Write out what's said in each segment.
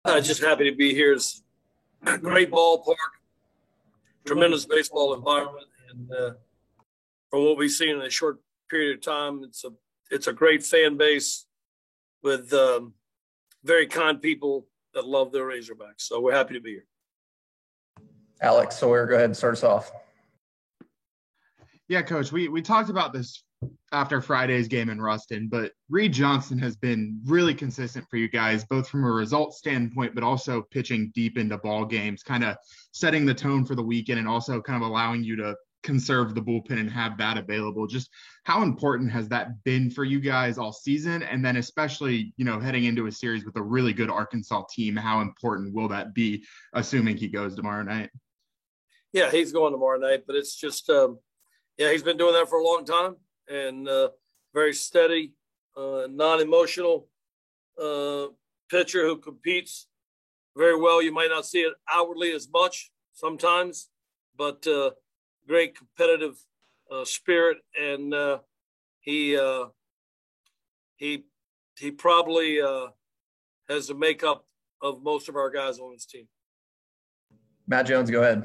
Just happy to be here. It's a great ballpark, tremendous baseball environment, and from what we've seen in a short period of time, it's a great fan base with very kind people that love their Razorbacks. So we're happy to be here. Alex Sawyer, go ahead and start us off. Yeah, Coach, we talked about this after Friday's game in Ruston, but Reed Johnson has been really consistent for you guys, both from a result standpoint, but also pitching deep into ball games, kind of setting the tone for the weekend and also kind of allowing you to conserve the bullpen and have that available. Just how important has that been for you guys all season? And then especially, heading into a series with a really good Arkansas team, how important will that be, assuming he goes tomorrow night? Yeah, he's going tomorrow night, but it's just, he's been doing that for a long time. And very steady, non-emotional pitcher who competes very well. You might not see it outwardly as much sometimes, but great competitive spirit. And he probably has the makeup of most of our guys on his team. Matt Jones, go ahead.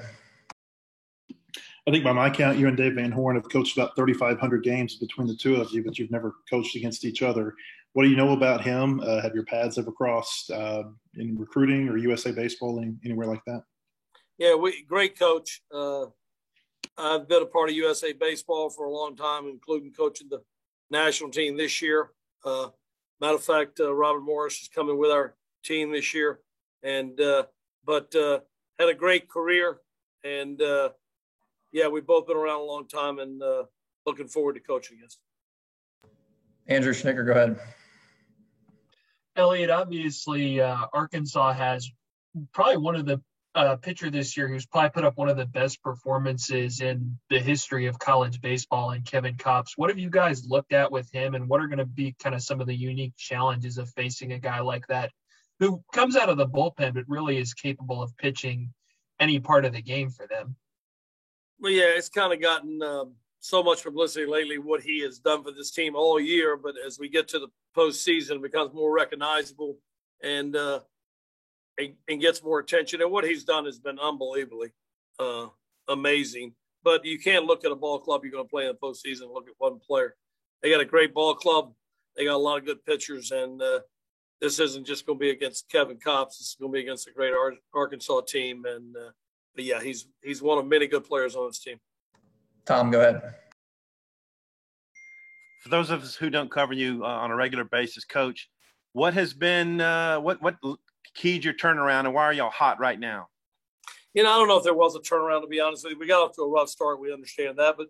I think by my count, you and Dave Van Horn have coached about 3,500 games between the two of you, but you've never coached against each other. What do you know about him? Have your paths ever crossed in recruiting or USA Baseball, anywhere like that? Yeah, great coach. I've been a part of USA Baseball for a long time, including coaching the national team this year. Matter of fact, Robert Morris is coming with our team this year, and but had a great career, and we've both been around a long time, and looking forward to coaching against. Andrew Schnicker, go ahead. Elliot, obviously, Arkansas has probably one of the pitcher this year who's probably put up one of the best performances in the history of college baseball, in Kevin Kopps. What have you guys looked at with him, and what are going to be kind of some of the unique challenges of facing a guy like that who comes out of the bullpen but really is capable of pitching any part of the game for them? Well, yeah, it's kind of gotten so much publicity lately, what he has done for this team all year. But as we get to the postseason, it becomes more recognizable and gets more attention. And what he's done has been unbelievably amazing. But you can't look at a ball club you're going to play in the postseason and look at one player. They got a great ball club. They got a lot of good pitchers. And this isn't just going to be against Kevin Kopps. This is going to be against a great Arkansas team. And but yeah, he's one of many good players on his team. Tom, go ahead. For those of us who don't cover you on a regular basis, Coach, what has been what keyed your turnaround, and why are y'all hot right now? I don't know if there was a turnaround, to be honest with you. We got off to a rough start. We understand that. But,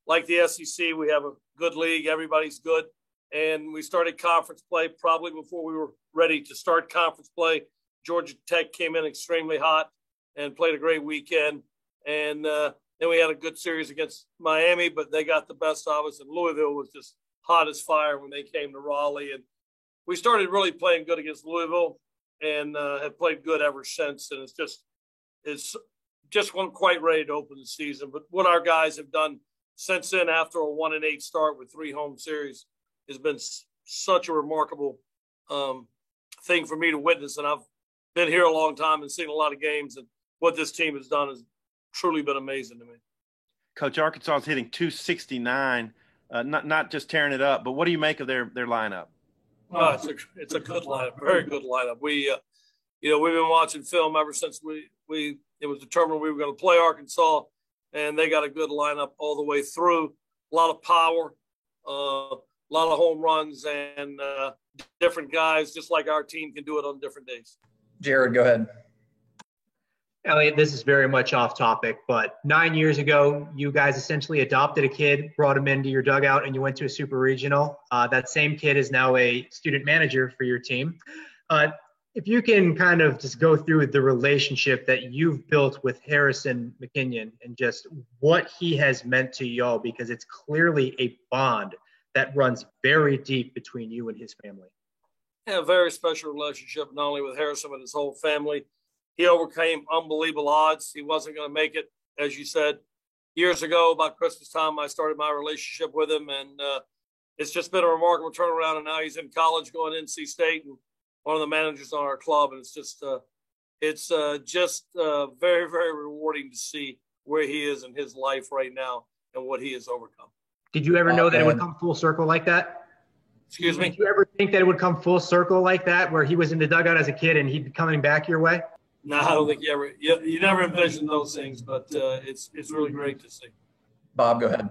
like the SEC, we have a good league. Everybody's good. And we started conference play probably before we were ready to start conference play. Georgia Tech came in extremely hot and played a great weekend. And then we had a good series against Miami, but they got the best of us. And Louisville was just hot as fire when they came to Raleigh. And we started really playing good against Louisville and have played good ever since. And it's just wasn't quite ready to open the season. But what our guys have done since then, after a 1-8 start with 3 home series, has been such a remarkable thing for me to witness. And I've been here a long time and seen a lot of games, and what this team has done has truly been amazing to me. Coach, Arkansas is hitting 269, not just tearing it up, but what do you make of their lineup? Oh, it's a good lineup, very good lineup. We've been watching film ever since it was determined we were going to play Arkansas, and they got a good lineup all the way through. A lot of power, a lot of home runs, and different guys, just like our team can do it on different days. Jared, go ahead. Elliot, this is very much off topic, but 9 years ago, you guys essentially adopted a kid, brought him into your dugout, and you went to a super regional. That same kid is now a student manager for your team. If you can kind of just go through the relationship that you've built with Harrison McKinnon and just what he has meant to y'all, because it's clearly a bond that runs very deep between you and his family. Yeah, a very special relationship, not only with Harrison, but his whole family. He overcame unbelievable odds. He wasn't going to make it, as you said. Years ago, about Christmas time, I started my relationship with him, and it's just been a remarkable turnaround. And now he's in college going to NC State and one of the managers on our club, and it's just very, very rewarding to see where he is in his life right now and what he has overcome. Did you ever know that it would come full circle like that? Excuse me? Did you ever think that it would come full circle like that, where he was in the dugout as a kid and he'd be coming back your way? No, I don't think you never envisioned those things, but it's really great to see. Bob, go ahead.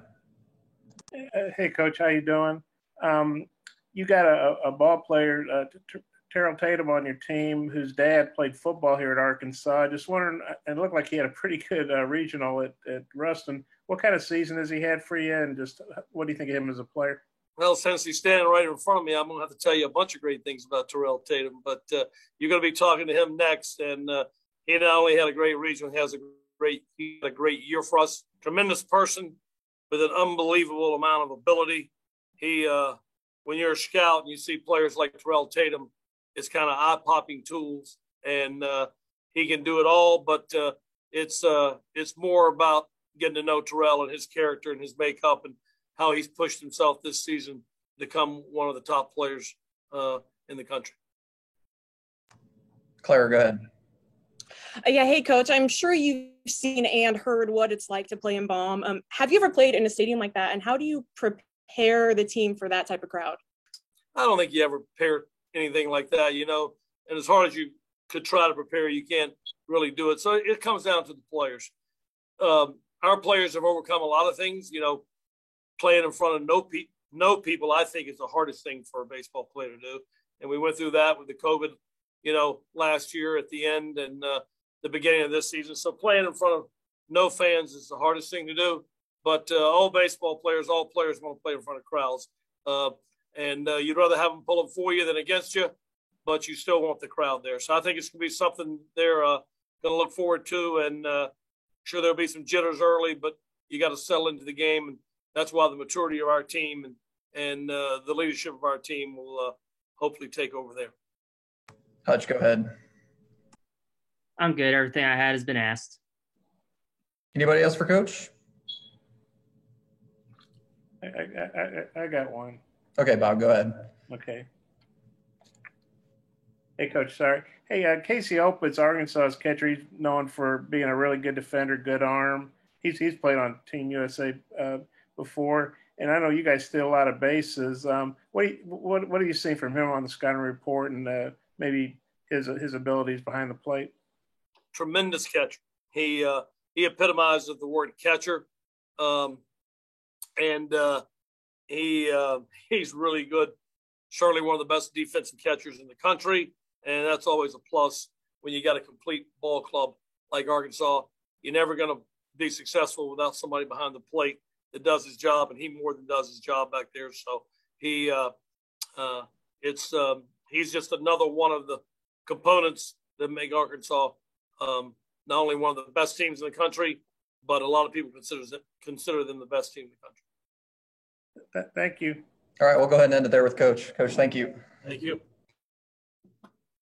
Hey, Coach, how you doing? You got a ball player, Terrell Tatum, on your team, whose dad played football here at Arkansas. Just wondering, it looked like he had a pretty good regional at Ruston. What kind of season has he had for you, and just what do you think of him as a player? Well, since he's standing right in front of me, I'm going to have to tell you a bunch of great things about Terrell Tatum, but you're going to be talking to him next. And he not only had a great regional, he had a great year for us. Tremendous person with an unbelievable amount of ability. When you're a scout and you see players like Terrell Tatum, it's kind of eye-popping tools, and he can do it all. But it's more about getting to know Terrell and his character and his makeup and how he's pushed himself this season to become one of the top players in the country. Clara, go ahead. Yeah, hey, Coach. I'm sure you've seen and heard what it's like to play in Baum. Have you ever played in a stadium like that, and how do you prepare the team for that type of crowd? I don't think you ever prepare anything like that, and as hard as you could try to prepare, you can't really do it. So it comes down to the players. Our players have overcome a lot of things, playing in front of no people, I think, is the hardest thing for a baseball player to do. And we went through that with the COVID, last year at the end and the beginning of this season. So playing in front of no fans is the hardest thing to do. But all players want to play in front of crowds. And you'd rather have them pulling for you than against you, but you still want the crowd there. So I think it's going to be something they're going to look forward to. And sure, there'll be some jitters early, but you got to settle into the game. And that's why the maturity of our team and the leadership of our team will hopefully take over there. Hutch, go ahead. I'm good. Everything I had has been asked. Anybody else for Coach? I got one. Okay, Bob, go ahead. Okay. Hey, Coach, sorry. Hey, Casey Opitz, Arkansas's catcher, he's known for being a really good defender, good arm. He's played on Team USA before, and I know you guys steal a lot of bases. What are you seeing from him on the scouting report, and maybe his abilities behind the plate? Tremendous catcher. He epitomizes the word catcher, and he's really good. Certainly one of the best defensive catchers in the country, and that's always a plus when you got a complete ball club like Arkansas. You're never going to be successful without somebody behind the plate that does his job, and he more than does his job back there. So he's just another one of the components that make Arkansas not only one of the best teams in the country, but a lot of people consider them the best team in the country. Thank you. All right, we'll go ahead and end it there with Coach. Coach, thank you. Thank you.